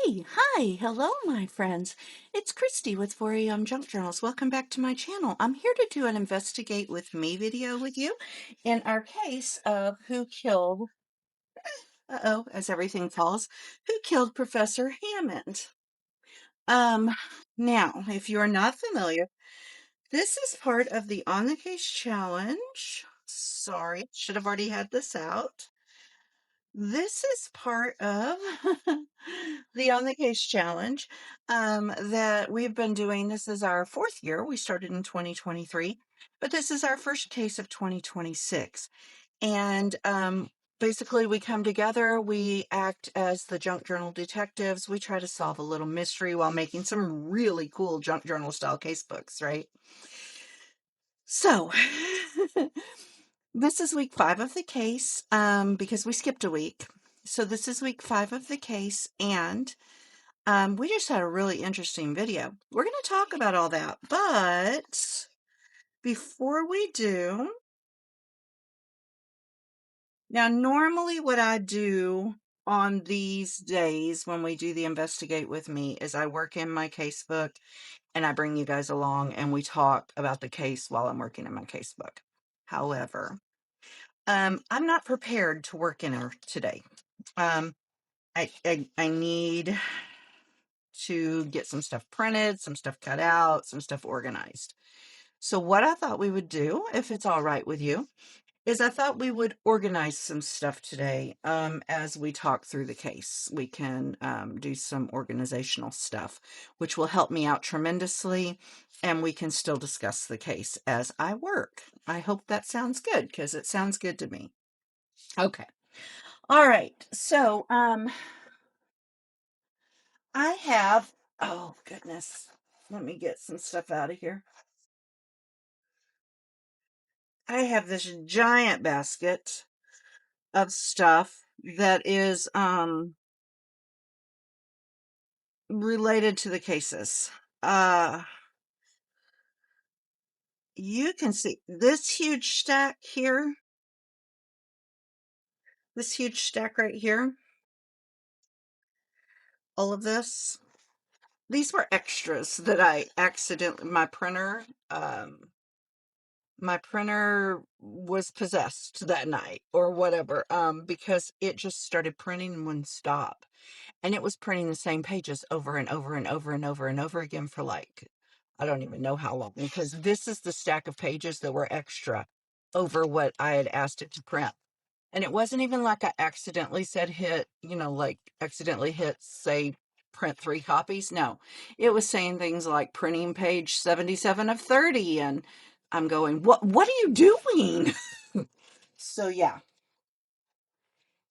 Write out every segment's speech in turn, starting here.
Hello, my friends. It's Christy with 4am Junk Journals. Welcome back to my channel. I'm here to do an investigate with me video with you in our case of who killed, as everything falls, who killed Professor Hammond. Um, Now, if you are not familiar, this is part of the On the Case challenge. Sorry, should have already had this out. This is part of the On the Case challenge that we've been doing. This is our fourth year. We started in 2023, but this is our first case of 2026. And basically, we come together, we act as the junk journal detectives. We try to solve a little mystery while making some really cool junk journal style case books, right? So, this is week 5 of the case because we skipped a week. So this is week 5 of the case, and we just had a really interesting video. We're going to talk about all that, but before we do, now normally what I do on these days when we do the investigate with me is I work in my case book and I bring you guys along and we talk about the case while I'm working in my case book. However, I'm not prepared to work in her today. I need to get some stuff printed, some stuff cut out, some stuff organized. So what I thought we would do, if it's all right with you, is I thought we would organize some stuff today as we talk through the case. We can do some organizational stuff, which will help me out tremendously, and we can still discuss the case as I work. I hope that sounds good, because it sounds good to me. Okay. All right. So, I have, oh goodness, let me get some stuff out of here. I have this giant basket of stuff that is related to the cases. You can see this huge stack here, this huge stack right here, all of this. These were extras that I accidentally, my printer was possessed that night or whatever, because it just started printing and wouldn't stop. And it was printing the same pages over and over and over and over and over again for like, I don't even know how long, because this is the stack of pages that were extra over what I had asked it to print. And it wasn't even like I accidentally said accidentally hit, say, print 3 copies. No, it was saying things like printing page 77 of 30. And I'm going, what are you doing? So yeah,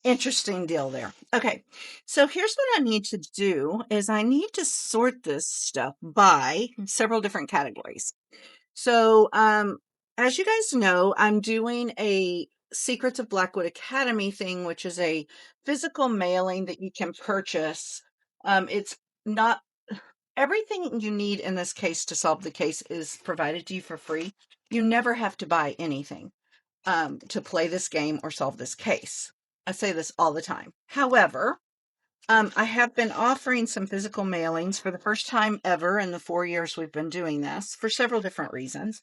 interesting deal there. Okay, so here's what I need to do is I need to sort this stuff by several different categories. So, as you guys know, I'm doing a Secrets of Blackwood Academy thing, which is a physical mailing that you can purchase. It's not everything you need in this case to solve the case is provided to you for free. You never have to buy anything to play this game or solve this case. I say this all the time. However, I have been offering some physical mailings for the first time ever in the 4 years we've been doing this for several different reasons.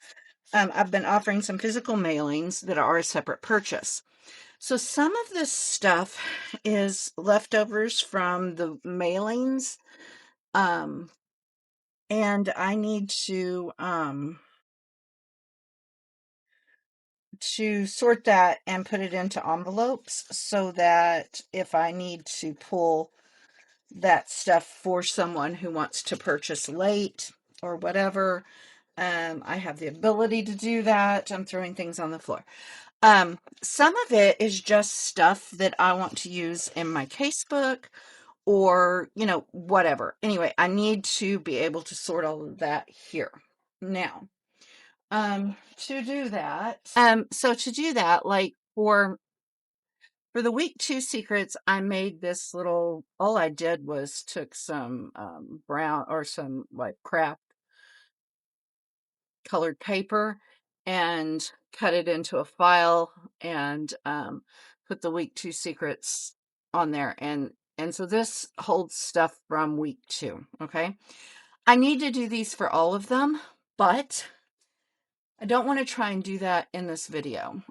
I've been offering some physical mailings that are a separate purchase. So some of this stuff is leftovers from the mailings, and I need to sort that and put it into envelopes so that if I need to pull that stuff for someone who wants to purchase late or whatever, I have the ability to do that. I'm throwing things on the floor. Some of it is just stuff that I want to use in my casebook or, whatever. Anyway, I need to be able to sort all of that here. Now, to do that, like for the week 2 secrets, I made this little, all I did was took some brown or some like craft colored paper and cut it into a file and put the week 2 secrets on there. And And so this holds stuff from week 2, okay? I need to do these for all of them, but I don't want to try and do that in this video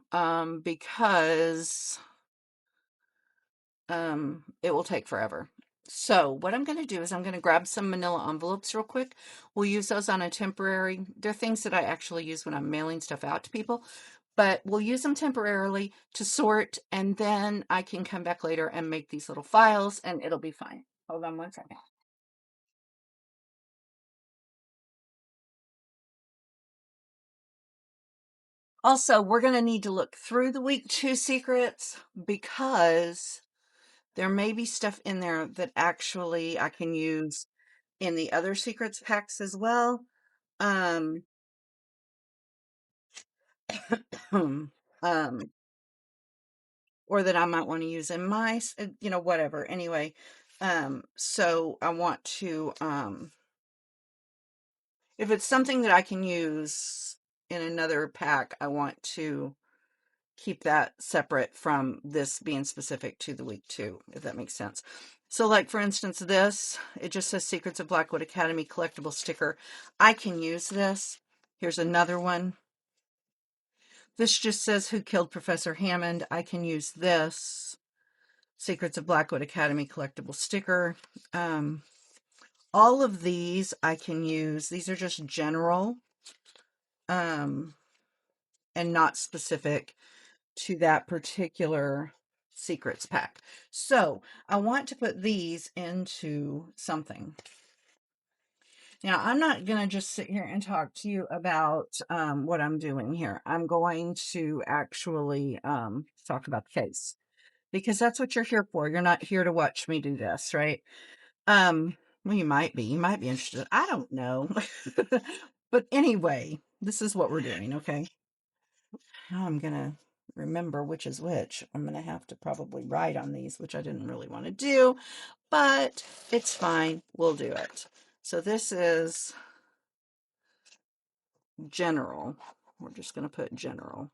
because it will take forever. So what I'm going to do is I'm going to grab some manila envelopes real quick. We'll use those on a temporary. They're things that I actually use when I'm mailing stuff out to people, but we'll use them temporarily to sort, and then I can come back later and make these little files and it'll be fine. Hold on one second. Also, we're going to need to look through the week 2 secrets because there may be stuff in there that actually I can use in the other secrets packs as well. Um, um, or that I might want to use in my, whatever. Anyway, so I want to, if it's something that I can use in another pack, I want to keep that separate from this being specific to the week 2, if that makes sense. So like, for instance, this, it just says Secrets of Blackwood Academy collectible sticker. I can use this. Here's another one. This just says Who Killed Professor Hammond. I can use this. Secrets of Blackwood Academy collectible sticker. All of these I can use. These are just general and not specific to that particular secrets pack. So I want to put these into something. Now, I'm not going to just sit here and talk to you about what I'm doing here. I'm going to actually talk about the case, because that's what you're here for. You're not here to watch me do this, right? Well, you might be. You might be interested. I don't know. But anyway, this is what we're doing, okay? Now I'm going to remember which is which. I'm going to have to probably write on these, which I didn't really want to do, but it's fine. We'll do it. So this is general. We're just going to put general.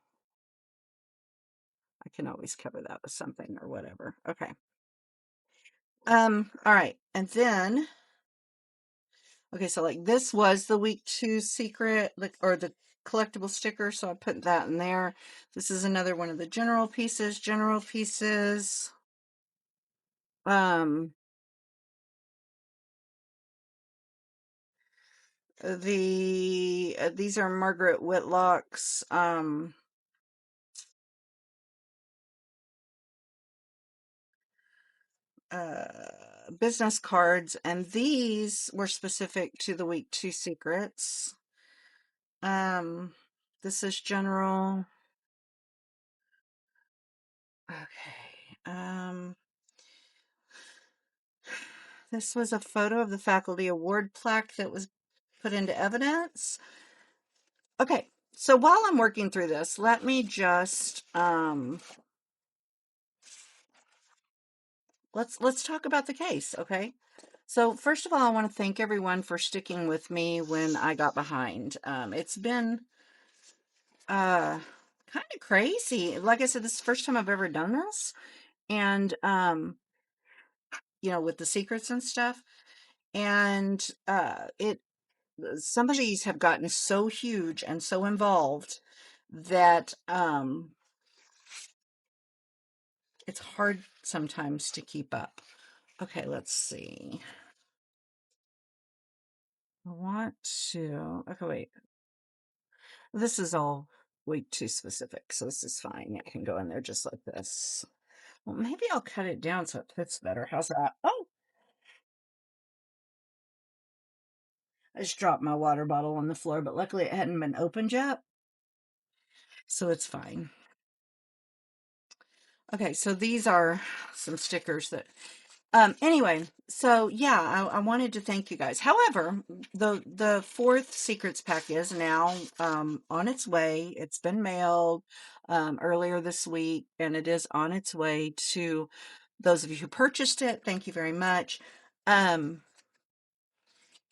I can always cover that with something or whatever. Okay. All right. And then, okay, so like this was the week 2 secret, like, or the collectible sticker, so I put that in there. This is another one of the general pieces. Um, these are Margaret Whitlock's business cards, and these were specific to the week 2 secrets. This is general. Okay. This was a photo of the faculty award plaque that was put into evidence. Okay, so while I'm working through this, let me just let's talk about the case, okay? So first of all, I want to thank everyone for sticking with me when I got behind. It's been kind of crazy. Like I said, this is the first time I've ever done this, and with the secrets and stuff, and it some of these have gotten so huge and so involved that it's hard sometimes to keep up. Okay, let's see. I want to, okay, wait. This is all way too specific, so this is fine. I can go in there just like this. Well, maybe I'll cut it down so it fits better. How's that? Oh, I just dropped my water bottle on the floor, but luckily it hadn't been opened yet, so it's fine. Okay, so these are some stickers that anyway, so yeah, I wanted to thank you guys. However, the 4th secrets pack is now on its way. It's been mailed earlier this week, and it is on its way to those of you who purchased it. Thank you very much.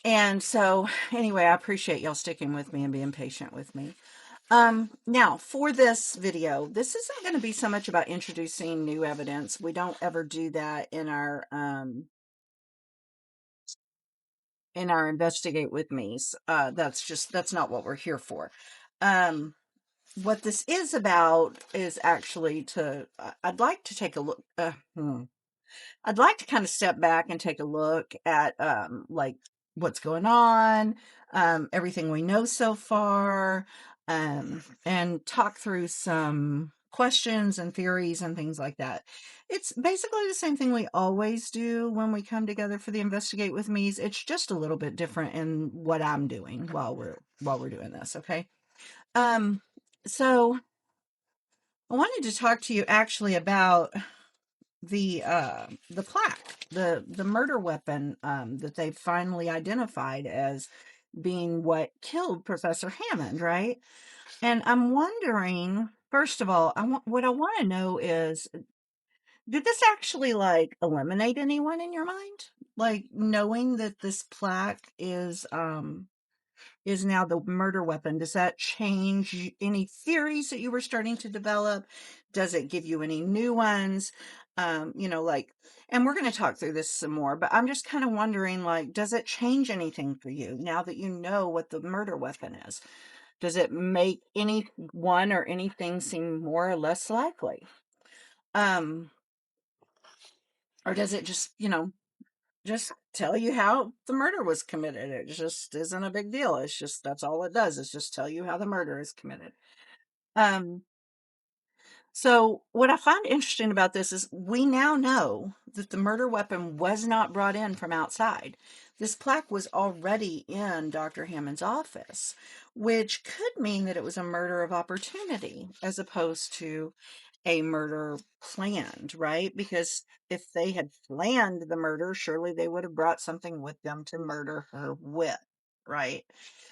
And so anyway, I appreciate y'all sticking with me and being patient with me. Now for this video, this isn't going to be so much about introducing new evidence. We don't ever do that in our investigate with me's. That's not what we're here for. What this is about is actually I'd like to take a look. I'd like to kind of step back and take a look at like what's going on, everything we know so far, and talk through some questions and theories and things like that. It's basically the same thing we always do when we come together for the investigate with me's. It's just a little bit different in what I'm doing while we're doing this, okay? Um so I wanted to talk to you actually about the plaque, the murder weapon that they finally identified as being what killed Professor Hammond, right? And I'm wondering, first of all, what I want to know is, did this actually like eliminate anyone in your mind? Like knowing that this plaque is now the murder weapon, does that change any theories that you were starting to develop? Does it give you any new ones? Like, and we're going to talk through this some more, but I'm just kind of wondering, like, does it change anything for you now that you know what the murder weapon is? Does it make any one or anything seem more or less likely? Um, or does it just tell you how the murder was committed? It just isn't a big deal. It's just, that's all it does, is just tell you how the murder is committed. Um, so what I find interesting about this is we now know that the murder weapon was not brought in from outside. This plaque was already in Dr. Hammond's office, which could mean that it was a murder of opportunity as opposed to a murder planned, right? Because if they had planned the murder, surely they would have brought something with them to murder her with, right?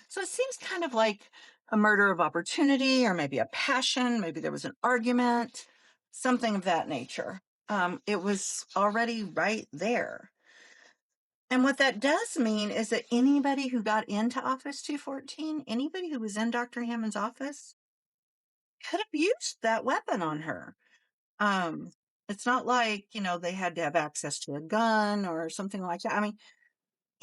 So it seems kind of like a murder of opportunity, or maybe a passion, maybe there was an argument, something of that nature. It was already right there. And what that does mean is that anybody who got into Office 214, anybody who was in Dr. Hammond's office, could have used that weapon on her. Um, it's not like, they had to have access to a gun or something like that. I mean,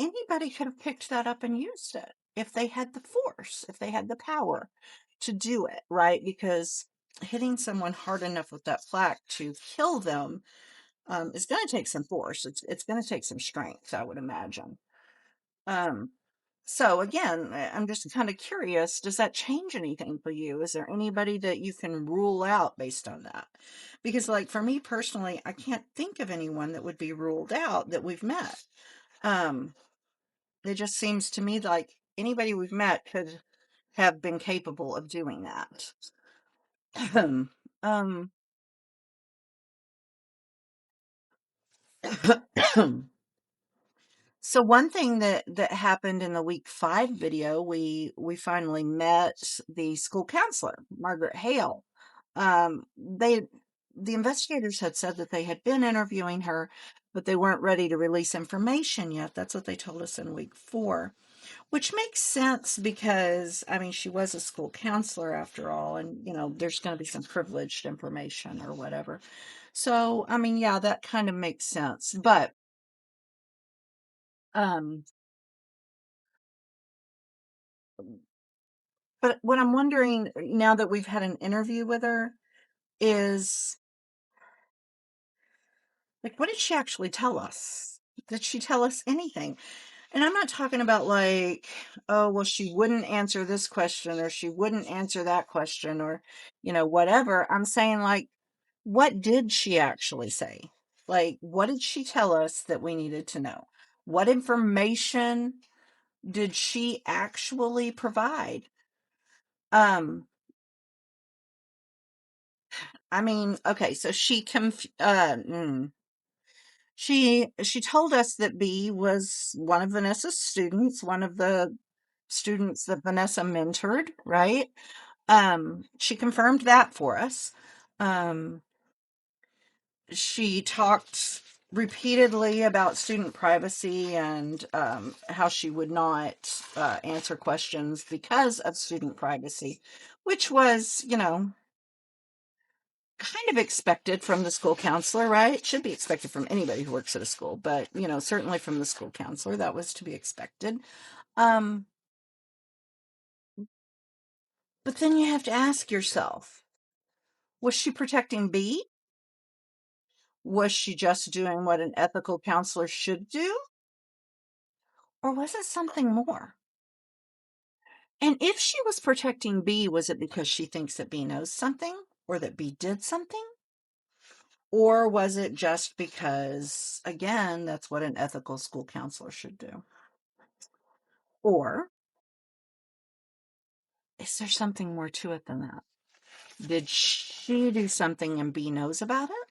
anybody could have picked that up and used it if they had the force, if they had the power to do it, right? Because hitting someone hard enough with that plaque to kill them is going to take some force. It's going to take some strength, I would imagine. Um, so again, I'm just kind of curious, does that change anything for you? Is there anybody that you can rule out based on that? Because like for me personally, I can't think of anyone that would be ruled out that we've met. Um, it just seems to me like anybody we've met could have been capable of doing that. um, so one thing that happened in the week 5 video, we finally met the school counselor, Margaret Hale. They the investigators had said that they had been interviewing her, but they weren't ready to release information yet. That's what they told us in week 4. Which makes sense because, I mean, she was a school counselor after all, and, there's going to be some privileged information or whatever. So, I mean, yeah, that kind of makes sense. Um, but what I'm wondering now that we've had an interview with her is, like, what did she actually tell us? Did she tell us anything? And I'm not talking about like, oh, well, she wouldn't answer this question or she wouldn't answer that question or, whatever. I'm saying like, what did she actually say? Like, what did she tell us that we needed to know? What information did she actually provide? Um, I mean, okay, so she told us that B was one of Vanessa's students, one of the students that Vanessa mentored, right? She confirmed that for us. Um, she talked. repeatedly about student privacy and how she would not answer questions because of student privacy, which was, kind of expected from the school counselor, right? It should be expected from anybody who works at a school, but, certainly from the school counselor, that was to be expected. Um, but then you have to ask yourself, was she protecting B? Was she just doing what an ethical counselor should do? Or was it something more? And if she was protecting B, was it because she thinks that B knows something or that B did something? Or was it just because, again, that's what an ethical school counselor should do? Or is there something more to it than that? Did she do something and B knows about it?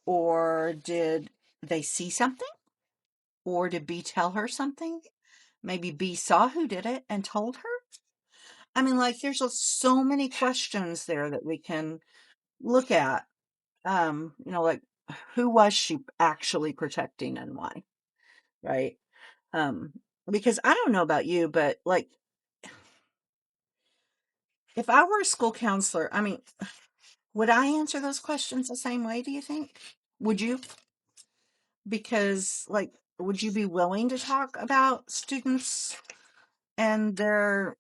Or did they see something? Or did B tell her something? Maybe B saw who did it and told her? I mean, like, there's so many questions there that we can look at. Like, who was she actually protecting and why? Right? Um, because I don't know about you, but like, if I were a school counselor, I mean, would I answer those questions the same way, do you think? Would you? Because, like, would you be willing to talk about students and their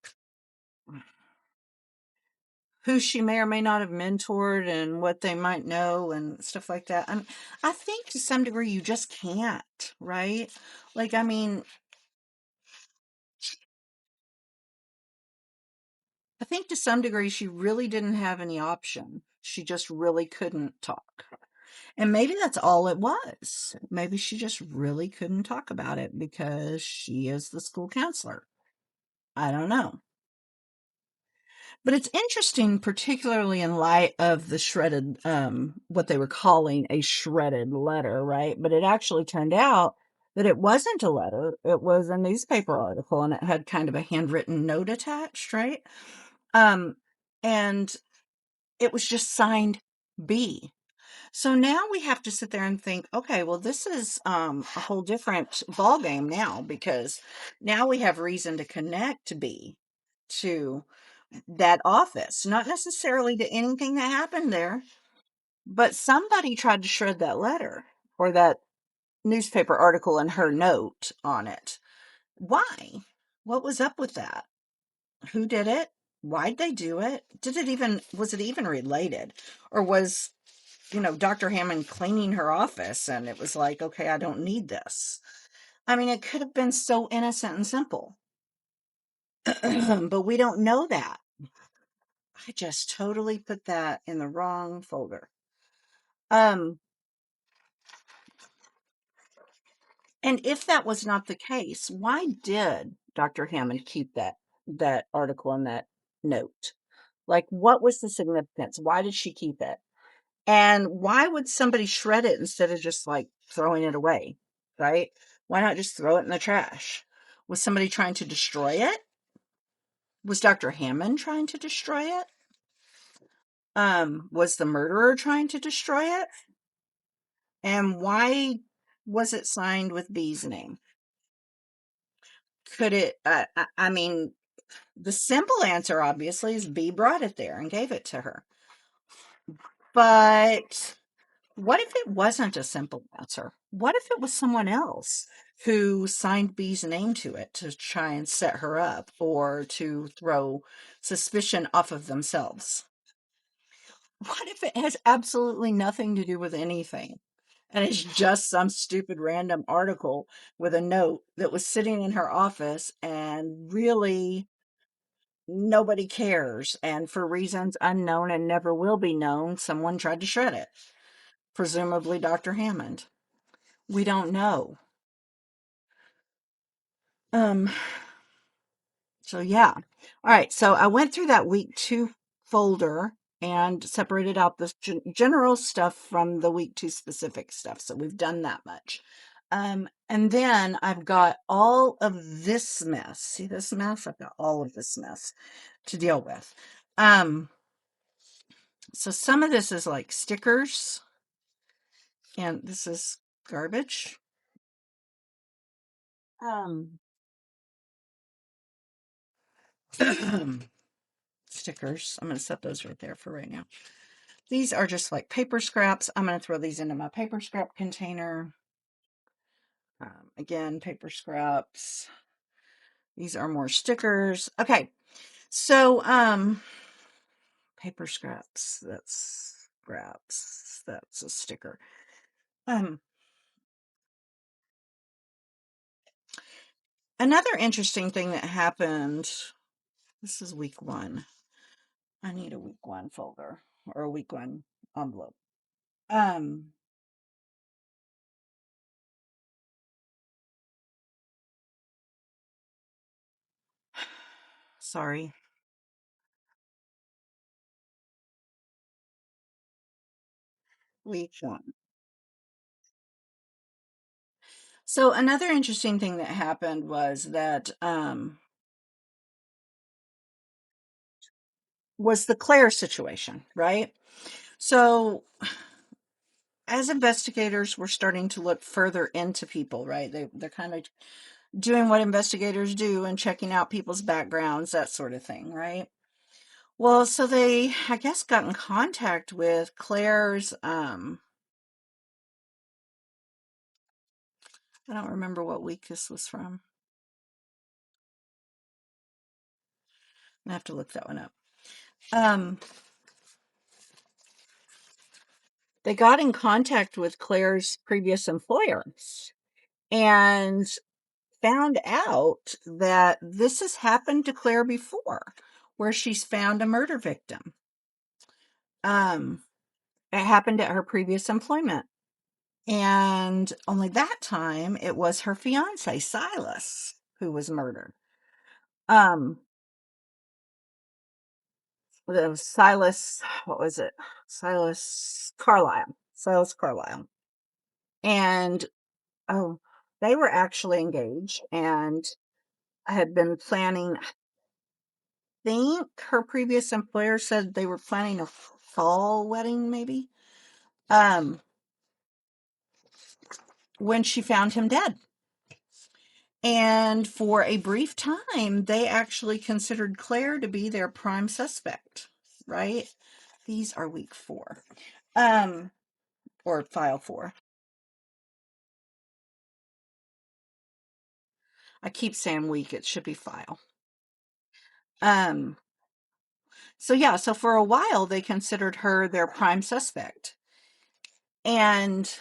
who she may or may not have mentored and what they might know and stuff like that? I think to some degree you just can't, right? Like, I mean, I think to some degree she really didn't have any option. She just really couldn't talk. And maybe that's all it was. Maybe she just really couldn't talk about it because she is the school counselor. I don't know. But it's interesting, particularly in light of the shredded, what they were calling a shredded letter, right? But it actually turned out that it wasn't a letter. It was a newspaper article and it had kind of a handwritten note attached, right? Um, and it was just signed B. So now we have to sit there and think, okay, well, this is a whole different ball game now because now we have reason to connect B to that office, not necessarily to anything that happened there, but somebody tried to shred that letter or that newspaper article and her note on it. Why? What was up with that? Who did it? Why'd they do it? Was it even related? Or was, Dr. Hammond cleaning her office and it was like, okay, I don't need this. I mean, it could have been so innocent and simple, but we don't know that. I just totally put that in the wrong folder. Um, and if that was not the case, why did Dr. Hammond keep that article and that note? Like, what was the significance? Why did she keep it? And why would somebody shred it instead of just like throwing it away? Right? Why not just throw it in the trash? Was somebody trying to destroy it? Was Dr. Hammond trying to destroy it? Was the murderer trying to destroy it? And why was it signed with B's name? Could it, I mean, the simple answer obviously is B brought it there and gave it to her. But what if it wasn't a simple answer? What if it was someone else who signed B's name to it to try and set her up or to throw suspicion off of themselves? What if it has absolutely nothing to do with anything? And it's just some stupid random article with a note that was sitting in her office and really nobody cares. And for reasons unknown and never will be known, someone tried to shred it. Presumably Dr. Hammond. We don't know. Um, so yeah. All right. So I went through that week 2 folder and separated out the general stuff from the week 2 specific stuff. So we've done that much. And then I've got all of this mess. See this mess? I've got all of this mess to deal with. So some of this is like stickers, and this is garbage. Stickers. I'm going to set those right there for right now. These are just like paper scraps. I'm going to throw these into my paper scrap container. Again, paper scraps. These are more stickers. Okay. So, paper scraps. That's scraps. That's a sticker. Another interesting thing that happened. This is week 1. I need a week 1 folder or a week 1 envelope. Sorry. Week 1. So another interesting thing that happened was that was the Claire situation, right? So as investigators, we're starting to look further into people, right? They're kind of doing what investigators do and checking out people's backgrounds, that sort of thing, right? Well, so they, I guess, got in contact with Claire's, I don't remember what week this was from. I have to look that one up. They got in contact with Claire's previous employers and found out that this has happened to Claire before, where she's found a murder victim. It happened at her previous employment. And only that time it was her fiance, Silas, who was murdered. It was Silas, what was it? Silas Carlisle. Silas Carlisle. And oh, they were actually engaged and had been planning, I think her previous employer said they were planning a fall wedding, maybe. When she found him dead. And for a brief time, they actually considered Claire to be their prime suspect, right? These are week 4. Or file 4. I keep saying week, it should be file. So yeah, so for a while they considered her their prime suspect. And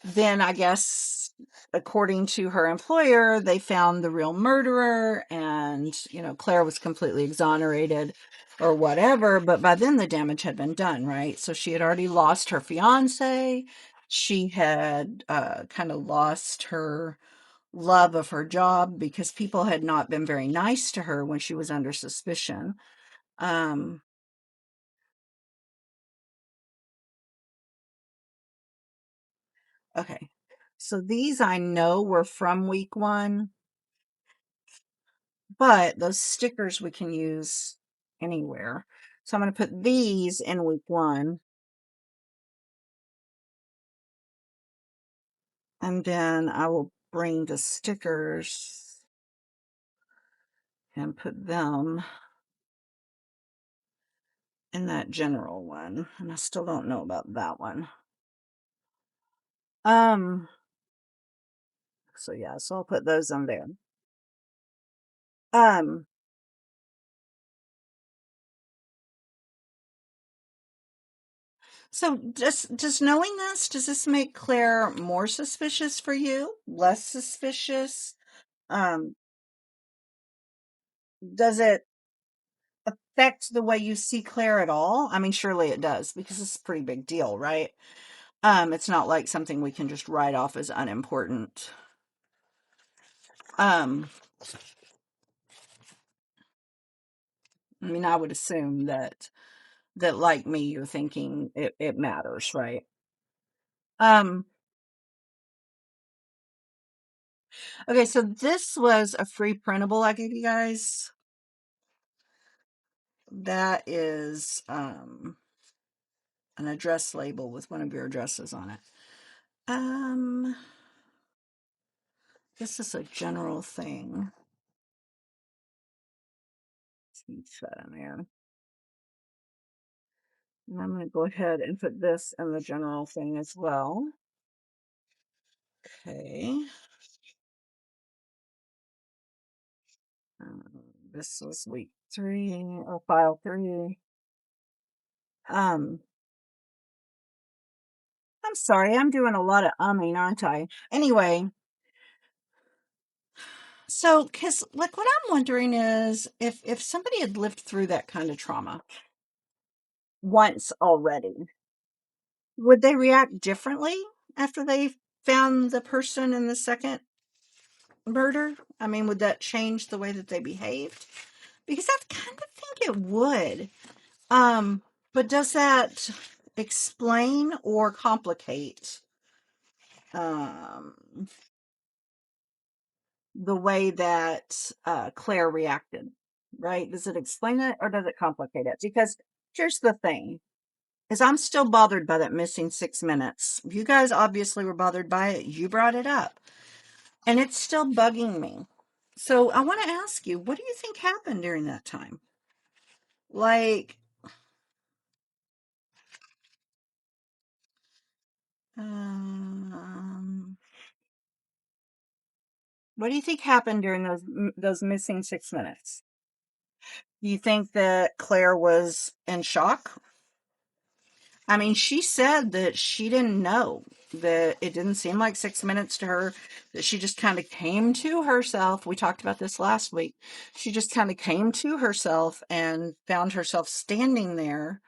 then I guess according to her employer, they found the real murderer and, Claire was completely exonerated or whatever. But by then the damage had been done, right? So she had already lost her fiance. She had kind of lost her love of her job because people had not been very nice to her when she was under suspicion. Okay. So these I know were from week 1. But those stickers we can use anywhere. So I'm going to put these in week 1. And then I will bring the stickers and put them in that general one. And I still don't know about that one. So yeah, so I'll put those in there. Um, so does knowing this, does this make Claire more suspicious for you? Less suspicious? Um, does it affect the way you see Claire at all? I mean, surely it does because it's a pretty big deal, right? It's not like something we can just write off as unimportant. Um, I mean, I would assume that like me, you're thinking it matters, right? Um, okay, so this was a free printable I gave you guys. That is an address label with one of your addresses on it. This is a general thing. Let's that in there. And I'm going to go ahead and put this in the general thing as well. Okay. This was week 3 or file 3. I'm sorry, I'm doing a lot of umming, aren't I? Anyway, so because like what I'm wondering is if somebody had lived through that kind of trauma once already, would they react differently after they found the person in the second murder? I mean, would that change the way that they behaved? Because I kind of think it would. But does that explain or complicate um, the way that Claire reacted? Right? Does it explain it or does it complicate it? Because here's the thing: is I'm still bothered by that missing 6 minutes. You guys obviously were bothered by it. You brought it up, and it's still bugging me. So I want to ask you, what do you think happened during that time? Like, um, what do you think happened during those missing 6 minutes? Do you think that Claire was in shock? I mean, she said that she didn't know, that it didn't seem like 6 minutes to her, that she just kind of came to herself. We talked about this last week. She just kind of came to herself and found herself standing there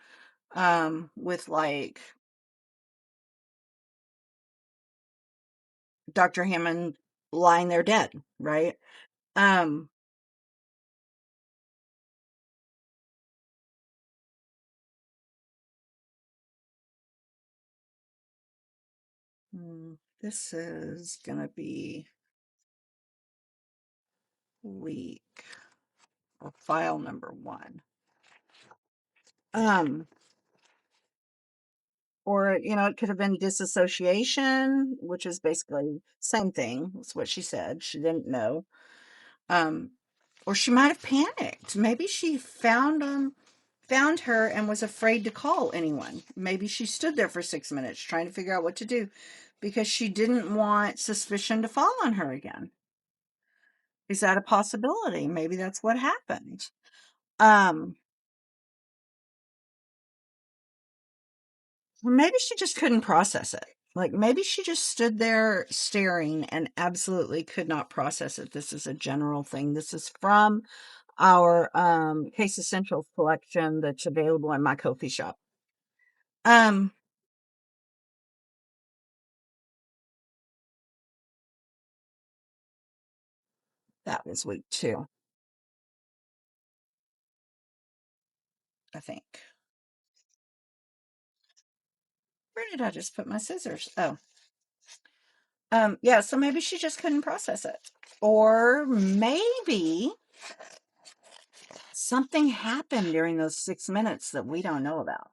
with like Dr. Hammond lying there dead, right? Um, this is gonna be week or file number 1. Um, or it could have been disassociation, which is basically same thing. That's what she said. She didn't know. Um, or she might have panicked. Maybe she found her and was afraid to call anyone. Maybe she stood there for 6 minutes trying to figure out what to do because she didn't want suspicion to fall on her again. Is that a possibility? Maybe that's what happened. Um, Maybe she just couldn't process it. Like maybe she just stood there staring and absolutely could not process it. This is a general thing. This is from our Case Essentials collection that's available in my Ko-fi shop. Um, that was week 2, I think. Where did I just put my scissors? Oh. Yeah, so maybe she just couldn't process it. Or maybe something happened during those 6 minutes that we don't know about.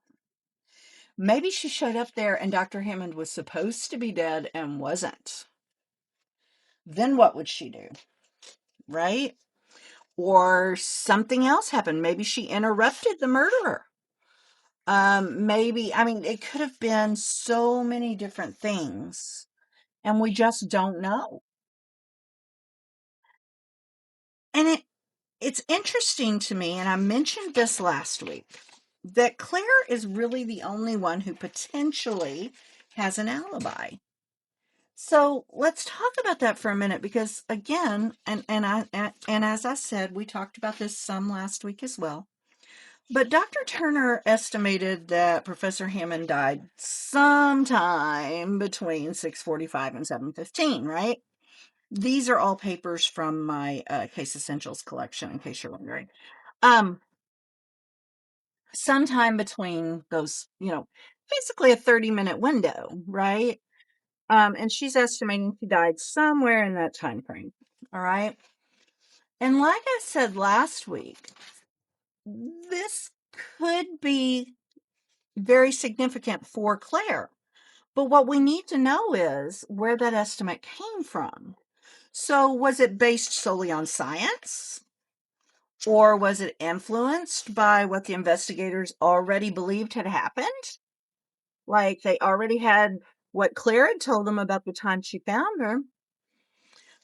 Maybe she showed up there and Dr. Hammond was supposed to be dead and wasn't. Then what would she do? Right? Or something else happened. Maybe she interrupted the murderer. Maybe, I mean, it could have been so many different things, and we just don't know. And it's interesting to me, and I mentioned this last week, that Claire is really the only one who potentially has an alibi. So let's talk about that for a minute, because again, and as I said, we talked about this some last week as well. But Dr. Turner estimated that Professor Hammond died sometime between 6:45 and 7:15, right? These are all papers from my Case Essentials collection, in case you're wondering. Um, Sometime between those, basically a 30-minute window, right? And she's estimating she died somewhere in that time frame. All right. And like I said last week, this could be very significant for Claire. But what we need to know is where that estimate came from. So was it based solely on science? Or was it influenced by what the investigators already believed had happened? Like they already had what Claire had told them about the time she found her.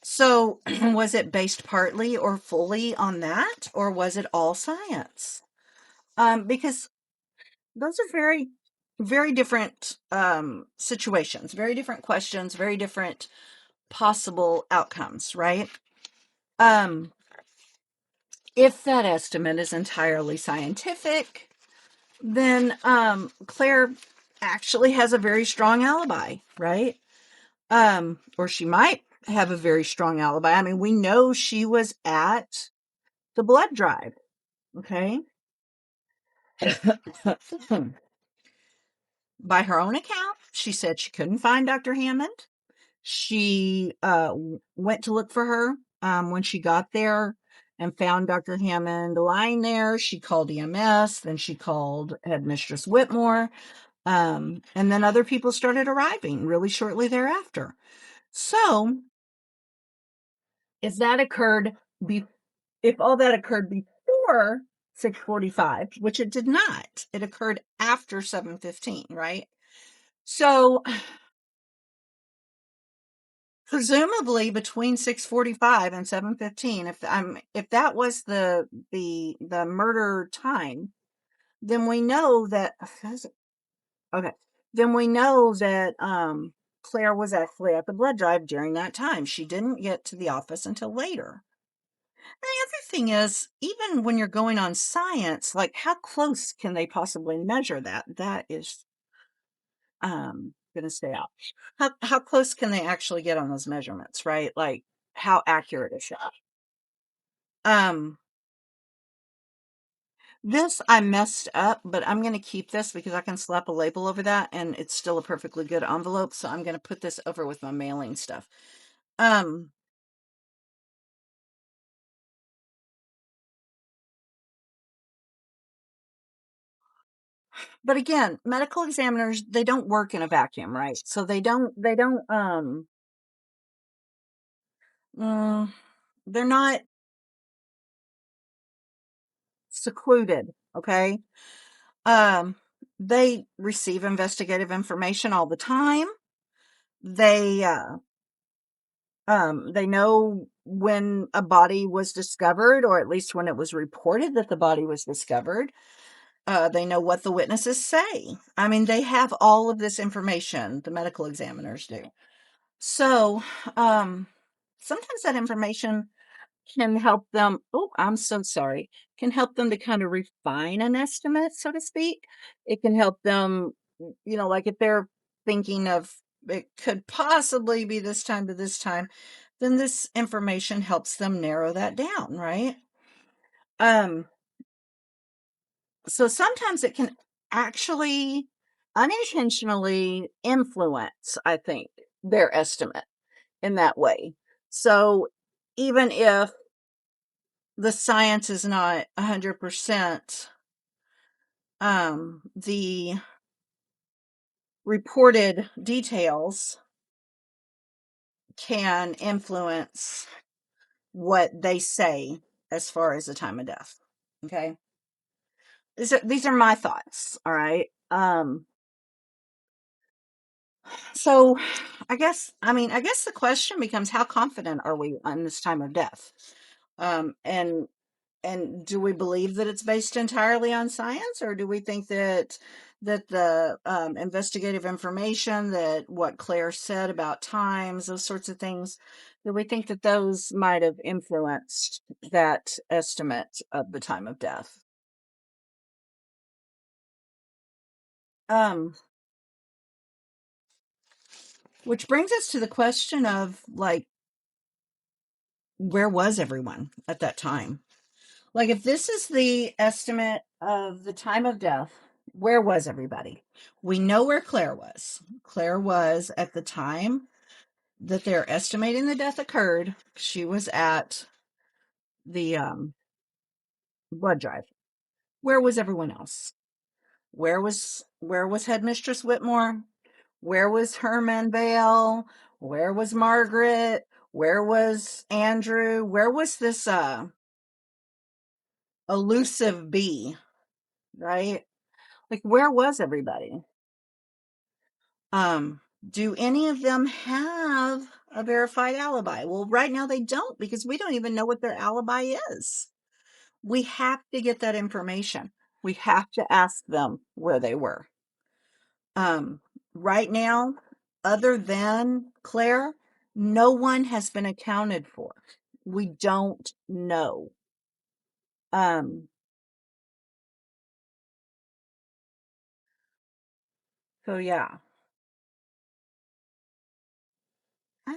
So was it based partly or fully on that? Or was it all science? Because those are very, very different situations, very different questions, very different possible outcomes, right? If that estimate is entirely scientific, then Claire actually has a very strong alibi, right? Or she might have a very strong alibi. I mean, we know she was at the blood drive, okay? By her own account, she said she couldn't find Dr. Hammond. She went to look for her when she got there and found Dr. Hammond lying there. She called EMS, then she called Headmistress Whitmore, and then other people started arriving really shortly thereafter. So, if that occurred, if all that occurred before 6:45, which it did not, it occurred after 7:15, right? So, presumably between 6:45 and 7:15, if that was the murder time, then we know that okay, then we know that Claire was actually at the blood drive during that time. She didn't get to the office until later. And the other thing is, even when you're going on science, like how close can they possibly measure that? That is gonna stay out. How close can they actually get on those measurements, right? Like how accurate is that? Um this I messed up, but I'm gonna keep this because I can slap a label over that and it's still a perfectly good envelope. So I'm gonna put this over with my mailing stuff. Um but again, medical examiners, they don't work in a vacuum, right? So they don't mm, they're not secluded, okay? Um, they receive investigative information all the time. They they know when a body was discovered, or at least when it was reported that the body was discovered. They know what the witnesses say. I mean, they have all of this information, the medical examiners do. So, sometimes that information can help them. Oh, I'm so sorry. Can help them to kind of refine an estimate, so to speak. It can help them, like if they're thinking of it could possibly be this time to this time, then this information helps them narrow that down, right? Um, so sometimes it can actually unintentionally influence, I think, their estimate in that way. So even if the science is not 100%, the reported details can influence what they say as far as the time of death. Okay. These are my thoughts. All right. So I guess the question becomes how confident are we on this time of death? And do we believe that it's based entirely on science, or do we think that the investigative information, that what Claire said about times, those sorts of things, do we think that those might have influenced that estimate of the time of death? Um, which brings us to the question of like, where was everyone at that time? Like, if this is the estimate of the time of death, where was everybody? We know where Claire was. Claire was at the time that they're estimating the death occurred. She was at the blood drive. Where was everyone else? Where was Headmistress Whitmore? Where was Herman Vale? Where was Margaret? Where was Andrew? Where was this elusive bee, right? Like, where was everybody? Um, do any of them have a verified alibi? Well, right now they don't, because we don't even know what their alibi is. We have to get that information. We have to ask them where they were. Um, right now, other than Claire, no one has been accounted for. We don't know. Um, so yeah. Uh,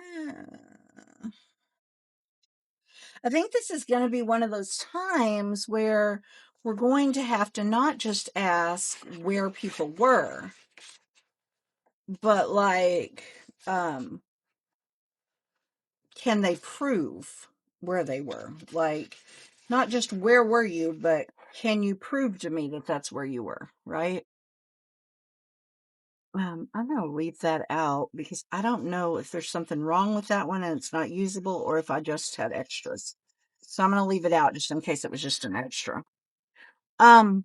I think this is going to be one of those times where we're going to have to not just ask where people were, but like, um, can they prove where they were? Like, not just where were you, but can you prove to me that that's where you were, right? I'm going to leave that out because I don't know if there's something wrong with that one and it's not usable, or if I just had extras. So I'm going to leave it out just in case it was just an extra. Um,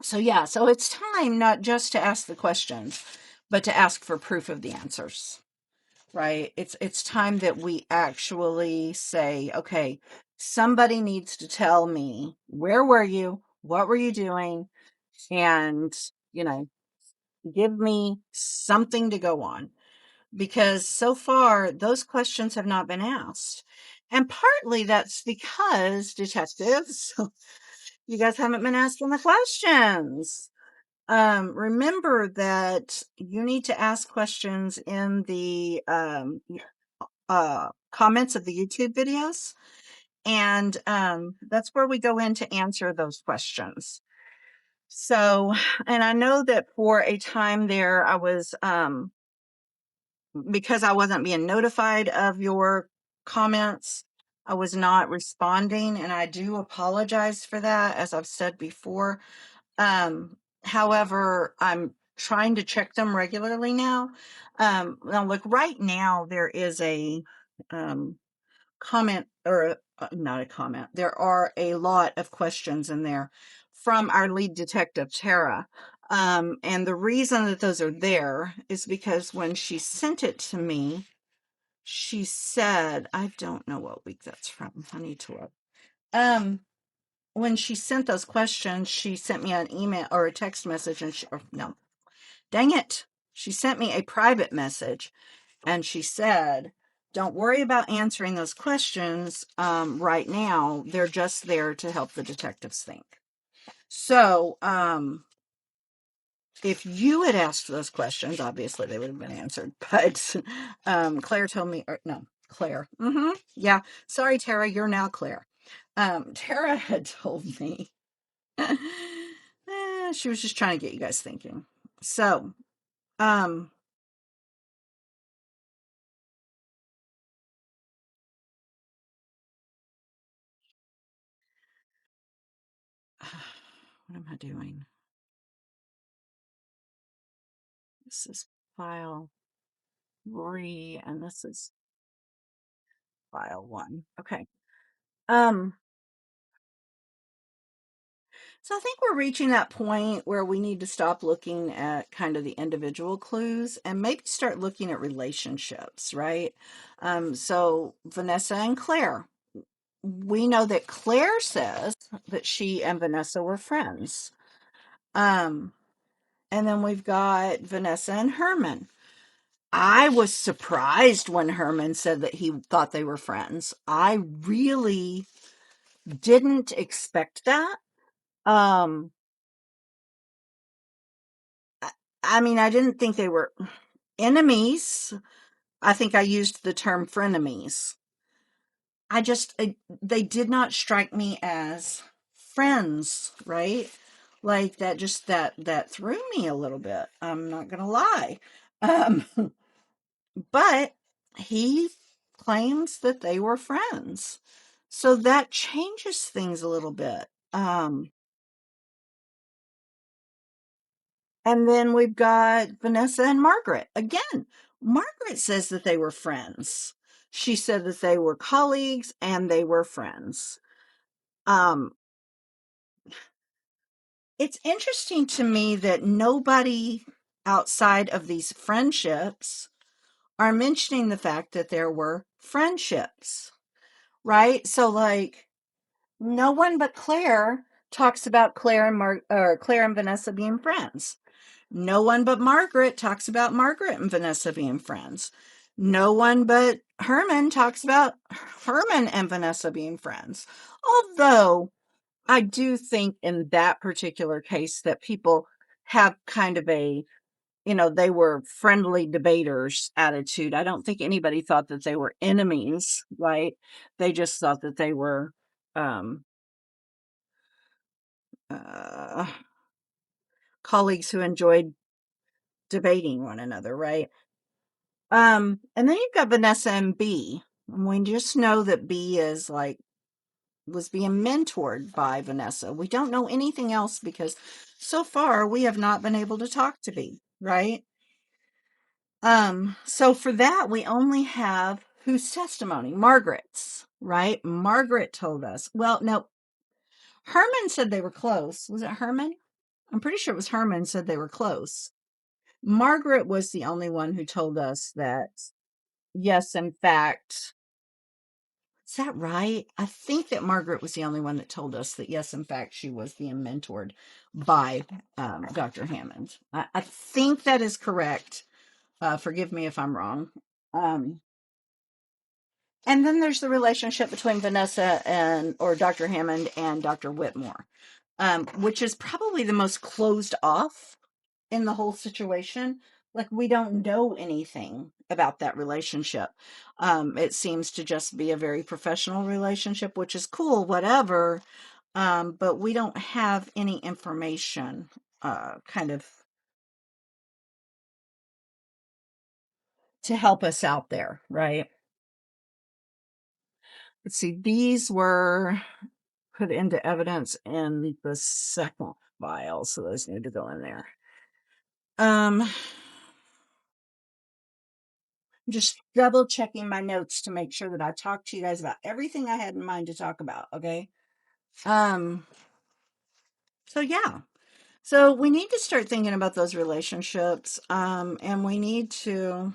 so yeah, so it's time not just to ask the questions, but to ask for proof of the answers, right? It's time that we actually say, okay, somebody needs to tell me, where were you? What were you doing? And, you know, give me something to go on, because so far those questions have not been asked. And partly that's because detectives, you guys haven't been asking the questions. Remember that you need to ask questions in the comments of the YouTube videos. And that's where we go in to answer those questions. So, and I know that for a time there, I was, because I wasn't being notified of your comments, I was not responding. And I do apologize for that, as I've said before. However, I'm trying to check them regularly now. Now look, right now there is a comment, or not a comment. There are a lot of questions in there from our lead detective, Tara. And the reason that those are there is because when she sent it to me, she said, I don't know what week that's from. I need to look. When she sent those questions, she sent me an email or a text message, and or no, dang it. She sent me a private message, and she said, don't worry about answering those questions right now. They're just there to help the detectives think. So, if you had asked those questions, obviously they would have been answered. But Claire told me, or no, Claire. Yeah. Sorry, Tara, you're now Claire. Tara had told me she was just trying to get you guys thinking. So, um, what am I doing? This is file 3, and this is file 1. Okay. Um, so I think we're reaching that point where we need to stop looking at kind of the individual clues and maybe start looking at relationships, right? So Vanessa and Claire. We know that Claire says that she and Vanessa were friends. Um, and then we've got Vanessa and Herman. I was surprised when Herman said that he thought they were friends. I really didn't expect that. Um, I mean, I didn't think they were enemies. I think I used the term frenemies. They did not strike me as friends, right? Like that, just that threw me a little bit. I'm not gonna lie. Um, but he claims that they were friends. So that changes things a little bit. And then we've got Vanessa and Margaret. Again, Margaret says that they were friends. She said that they were colleagues and they were friends. Um, it's interesting to me that nobody outside of these friendships are mentioning the fact that there were friendships, right? So, like, no one but Claire talks about Claire and Vanessa being friends. No one but Margaret talks about Margaret and Vanessa being friends. No one but Herman talks about Herman and Vanessa being friends. Although I do think in that particular case that people have kind of a, they were friendly debaters attitude. I don't think anybody thought that they were enemies, right? They just thought that they were um, uh, colleagues who enjoyed debating one another, right? And then you've got Vanessa and B. And we just know that B was being mentored by Vanessa. We don't know anything else because so far we have not been able to talk to B, right? So for that we only have whose testimony? Margaret's, right? Margaret told us. Well, no, Herman said they were close. Was it Herman? I'm pretty sure it was Herman said they were close. Margaret was the only one who told us that, yes, in fact, is that right? I think that Margaret was the only one that told us that, yes, in fact, she was being mentored by Dr. Hammond. I think that is correct. Forgive me if I'm wrong. Um, and then there's the relationship between Vanessa or Dr. Hammond and Dr. Whitmore, which is probably the most closed off in the whole situation. Like, we don't know anything about that relationship. It seems to just be a very professional relationship, which is cool, whatever. But we don't have any information kind of to help us out there, right? Let's see, these were put into evidence in the second file, so those need to go in there. I'm just double checking my notes to make sure that I talked to you guys about everything I had in mind to talk about, okay? Um, so yeah. So we need to start thinking about those relationships. And we need to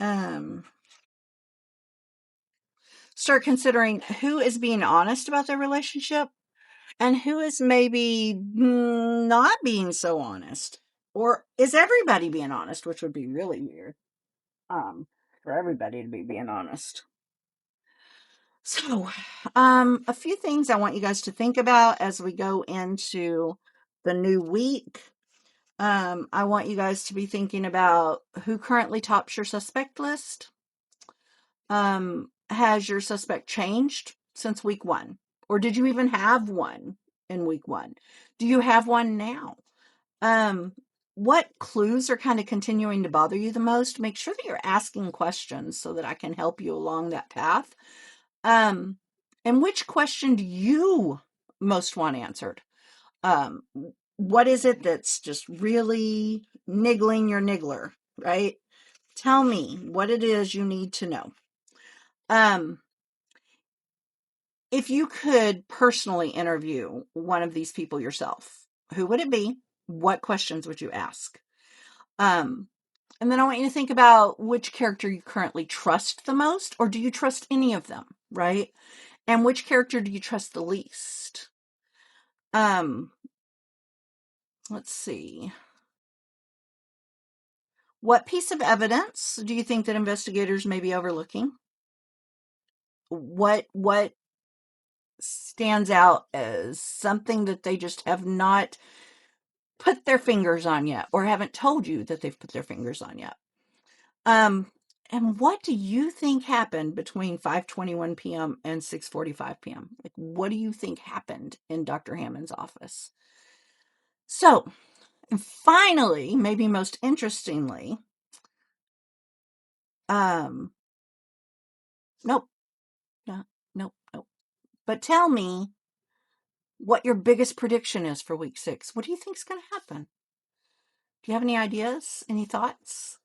um start considering who is being honest about their relationship and who is maybe not being so honest. Or is everybody being honest, which would be really weird. For everybody to be being honest. So, a few things I want you guys to think about as we go into the new week. I want you guys to be thinking about who currently tops your suspect list. Has your suspect changed since week 1? Or did you even have one in week 1? Do you have one now? What clues are kind of continuing to bother you the most? Make sure that you're asking questions so that I can help you along that path. And which question do you most want answered? Um, what is it that's just really niggling your niggler, right? Tell me what it is you need to know. If you could personally interview one of these people yourself, who would it be? What questions would you ask? Um, and then I want you to think about which character you currently trust the most, or do you trust any of them, right? And which character do you trust the least? Let's see. What piece of evidence do you think that investigators may be overlooking? What stands out as something that they just have not put their fingers on yet, or haven't told you that they've put their fingers on yet? Um, and what do you think happened between 5:21 p.m. and 6:45 p.m.? Like, what do you think happened in Dr. Hammond's office? So, and finally, maybe most interestingly, um, nope, no, nope, nope. But tell me, what your biggest prediction is for week 6. What do you think is going to happen? Do you have any ideas? Any thoughts?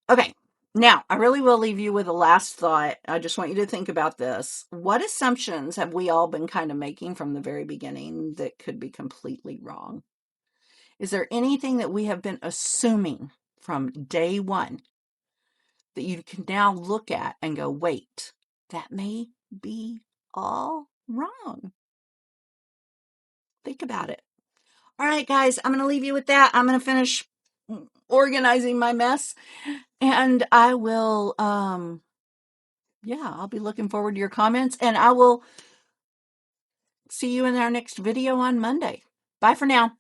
Okay. Now, I really will leave you with a last thought. I just want you to think about this. What assumptions have we all been kind of making from the very beginning that could be completely wrong? Is there anything that we have been assuming from day one that you can now look at and go, wait, that may be all wrong? Think about it. All right, guys, I'm going to leave you with that. I'm going to finish organizing my mess, and I will, I'll be looking forward to your comments, and I will see you in our next video on Monday. Bye for now.